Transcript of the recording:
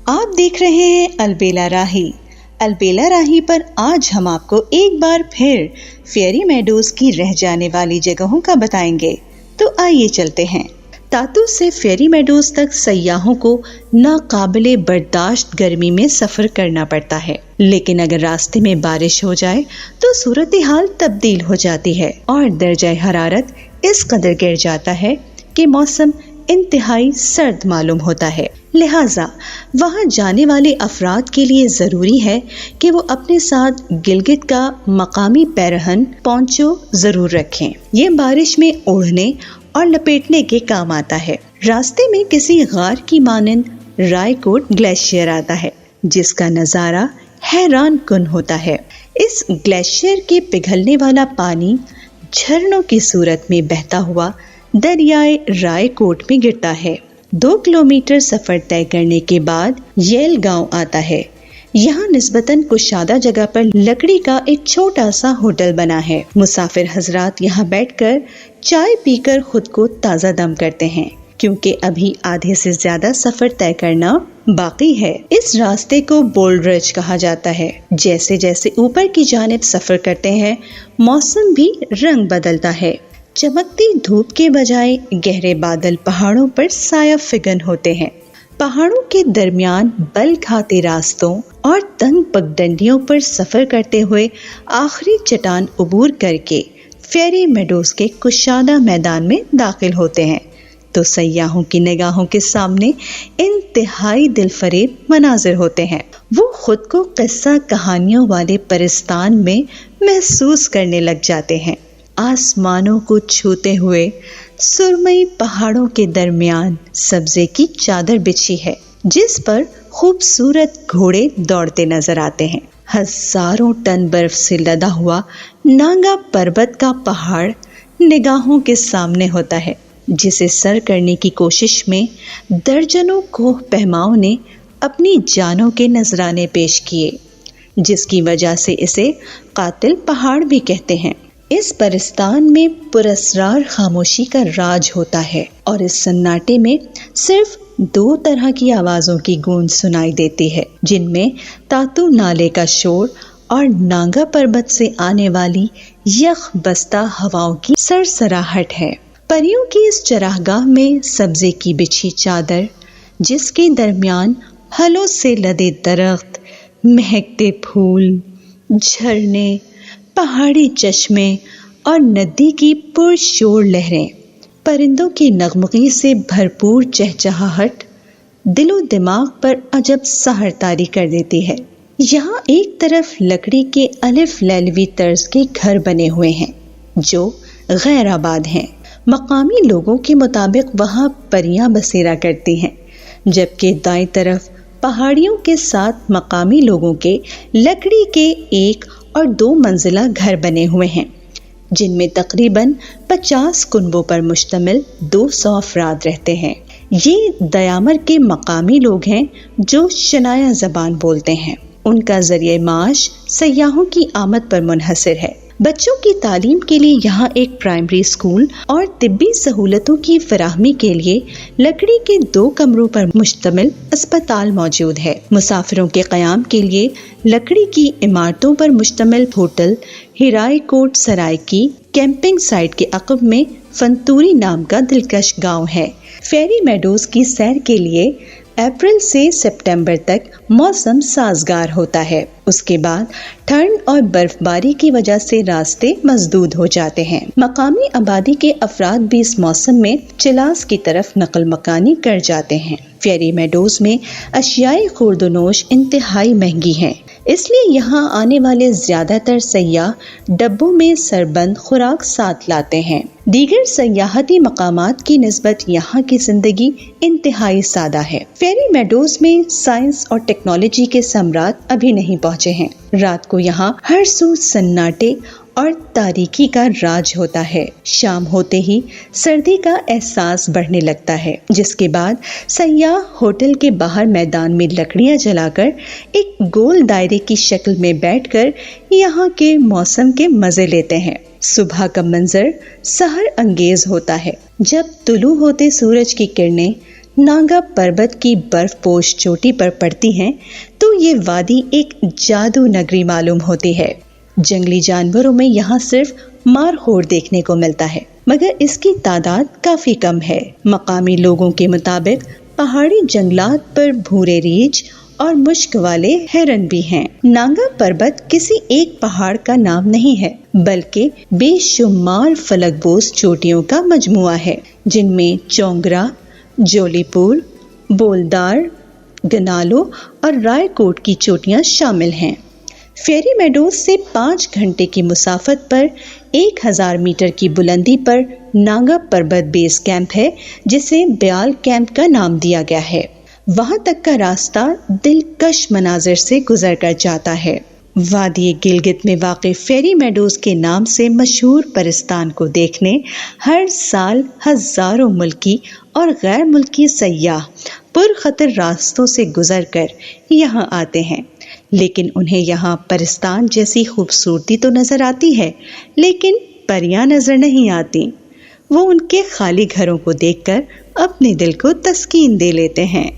آپ دیکھ رہے ہیں البیلا راہی۔ البیلا راہی پر آج ہم آپ کو ایک بار پھر فیری میڈوز کی رہ جانے والی جگہوں کا بتائیں گے، تو آئیے چلتے ہیں۔ تاتو سے فیری میڈوز تک سیاحوں کو ناقابل برداشت گرمی میں سفر کرنا پڑتا ہے، لیکن اگر راستے میں بارش ہو جائے تو صورتحال تبدیل ہو جاتی ہے اور درجہ حرارت اس قدر گر جاتا ہے کہ موسم انتہائی سرد معلوم ہوتا ہے۔ لہٰذا وہاں جانے والے افراد کے لیے ضروری ہے کہ وہ اپنے ساتھ گلگت کا مقامی پیرہن پونچو ضرور رکھیں۔ یہ بارش میں اوڑھنے اور لپیٹنے کے کام آتا ہے۔ راستے میں کسی غار کی مانند رائے کوٹ گلیشیئر آتا ہے، جس کا نظارہ حیران کن ہوتا ہے۔ اس گلیشیئر کے پگھلنے والا پانی جھرنوں کی صورت میں بہتا ہوا دریائے رائے کوٹ میں گرتا ہے۔ 2 کلومیٹر سفر طے کرنے کے بعد ییل گاؤں آتا ہے۔ یہاں نسبتاً کشادہ جگہ پر لکڑی کا ایک چھوٹا سا ہوٹل بنا ہے۔ مسافر حضرات یہاں بیٹھ کر چائے پی کر خود کو تازہ دم کرتے ہیں، کیونکہ ابھی آدھے سے زیادہ سفر طے کرنا باقی ہے۔ اس راستے کو بولڈرج کہا جاتا ہے۔ جیسے جیسے اوپر کی جانب سفر کرتے ہیں، موسم بھی رنگ بدلتا ہے۔ چمکتی دھوپ کے بجائے گہرے بادل پہاڑوں پر سایہ فگن ہوتے ہیں۔ پہاڑوں کے درمیان بل کھاتے راستوں اور تنگ پگڈنڈیوں پر سفر کرتے ہوئے آخری چٹان عبور کر کے فیری میڈوز کے کشادہ میدان میں داخل ہوتے ہیں تو سیاحوں کی نگاہوں کے سامنے انتہائی دل فریب مناظر ہوتے ہیں۔ وہ خود کو قصہ کہانیوں والے پرستان میں محسوس کرنے لگ جاتے ہیں۔ آسمانوں کو چھوتے ہوئے سرمئی پہاڑوں کے درمیان سبزے کی چادر بچھی ہے، جس پر خوبصورت گھوڑے دوڑتے نظر آتے ہیں۔ ہزاروں ٹن برف سے لدا ہوا ناگا پربت کا پہاڑ نگاہوں کے سامنے ہوتا ہے، جسے سر کرنے کی کوشش میں درجنوں کوہ پیماؤں نے اپنی جانوں کے نذرانے پیش کیے، جس کی وجہ سے اسے قاتل پہاڑ بھی کہتے ہیں۔ اس پرستان میں پراسرار خاموشی کا راج ہوتا ہے اور اس سناٹے میں صرف 2 طرح کی آوازوں کی گونج سنائی دیتی ہے، جن میں تاتو نالے کا شور اور ناگا پربت سے آنے والی یخ بستہ ہواؤں کی سرسراہٹ ہے۔ پریوں کی اس چراگاہ میں سبزے کی بچھی چادر، جس کے درمیان پھلوں سے لدے درخت، مہکتے پھول، جھرنے، پہاڑی چشمے اور ندی کی پرشور لہریں، پرندوں کی نغمگی سے بھرپور چہچہاہٹ دل و دماغ پر عجب سحر طاری کر دیتی ہے۔ یہاں ایک طرف لکڑی کے الف لیلوی طرز کے گھر بنے ہوئے ہیں جو غیر آباد ہیں۔ مقامی لوگوں کے مطابق وہاں پریاں بسیرا کرتی ہیں، جبکہ دائیں طرف پہاڑیوں کے ساتھ مقامی لوگوں کے لکڑی کے 1 اور 2 منزلہ گھر بنے ہوئے ہیں، جن میں تقریباً 50 کنبوں پر مشتمل 200 افراد رہتے ہیں۔ یہ دیامر کے مقامی لوگ ہیں جو شنایا زبان بولتے ہیں۔ ان کا ذریعہ معاش سیاحوں کی آمد پر منحصر ہے۔ بچوں کی تعلیم کے لیے یہاں ایک پرائمری اسکول اور طبی سہولتوں کی فراہمی کے لیے لکڑی کے 2 کمروں پر مشتمل اسپتال موجود ہے۔ مسافروں کے قیام کے لیے لکڑی کی عمارتوں پر مشتمل ہوٹل ہیرائے کوٹ سرائے کی کیمپنگ سائٹ کے عقب میں فنتوری نام کا دلکش گاؤں ہے۔ فیری میڈوز کی سیر کے لیے اپریل سے ستمبر تک موسم سازگار ہوتا ہے۔ اس کے بعد ٹھنڈ اور برف باری کی وجہ سے راستے مسدود ہو جاتے ہیں۔ مقامی آبادی کے افراد بھی اس موسم میں چلاس کی طرف نقل مکانی کر جاتے ہیں۔ فیری میڈوز میں اشیاء خورد و نوش انتہائی مہنگی ہیں، اس لیے یہاں آنے والے زیادہ تر سیاح ڈبوں میں سربند خوراک ساتھ لاتے ہیں۔ دیگر سیاحتی مقامات کی نسبت یہاں کی زندگی انتہائی سادہ ہے۔ فیری میڈوز میں سائنس اور ٹیکنالوجی کے ثمرات ابھی نہیں پہنچے ہیں۔ رات کو یہاں ہر سو سناٹے اور تاریکی کا راج ہوتا ہے۔ شام ہوتے ہی سردی کا احساس بڑھنے لگتا ہے، جس کے بعد سیاح ہوٹل کے باہر میدان میں لکڑیاں جلا کر ایک گول دائرے کی شکل میں بیٹھ کر یہاں کے موسم کے مزے لیتے ہیں۔ صبح کا منظر سحر انگیز ہوتا ہے، جب طلوع ہوتے سورج کی کرنیں نانگا پربت کی برف پوش چوٹی پر پڑتی ہیں تو یہ وادی ایک جادو نگری معلوم ہوتی ہے۔ جنگلی جانوروں میں یہاں صرف مارخور دیکھنے کو ملتا ہے، مگر اس کی تعداد کافی کم ہے۔ مقامی لوگوں کے مطابق پہاڑی جنگلات پر بھورے ریچھ اور مشک والے ہرن بھی ہیں۔ نانگا پربت کسی ایک پہاڑ کا نام نہیں ہے، بلکہ بے شمار فلک بوس چوٹیوں کا مجموعہ ہے، جن میں چونگرا، جولی پور، بولدار، گنالو اور رائے کوٹ کی چوٹیاں شامل ہیں۔ فیری میڈوز سے 5 گھنٹے کی مسافت پر 1000 میٹر کی بلندی پر نانگا پربت بیس کیمپ ہے، جسے بیال کیمپ کا نام دیا گیا ہے۔ وہاں تک کا راستہ دلکش مناظر سے گزر کر جاتا ہے۔ وادی گلگت میں واقع فیری میڈوز کے نام سے مشہور پرستان کو دیکھنے ہر سال ہزاروں ملکی اور غیر ملکی سیاح پرخطر راستوں سے گزر کر یہاں آتے ہیں، لیکن انہیں یہاں پرستان جیسی خوبصورتی تو نظر آتی ہے، لیکن پریاں نظر نہیں آتی۔ وہ ان کے خالی گھروں کو دیکھ کر اپنے دل کو تسکین دے لیتے ہیں۔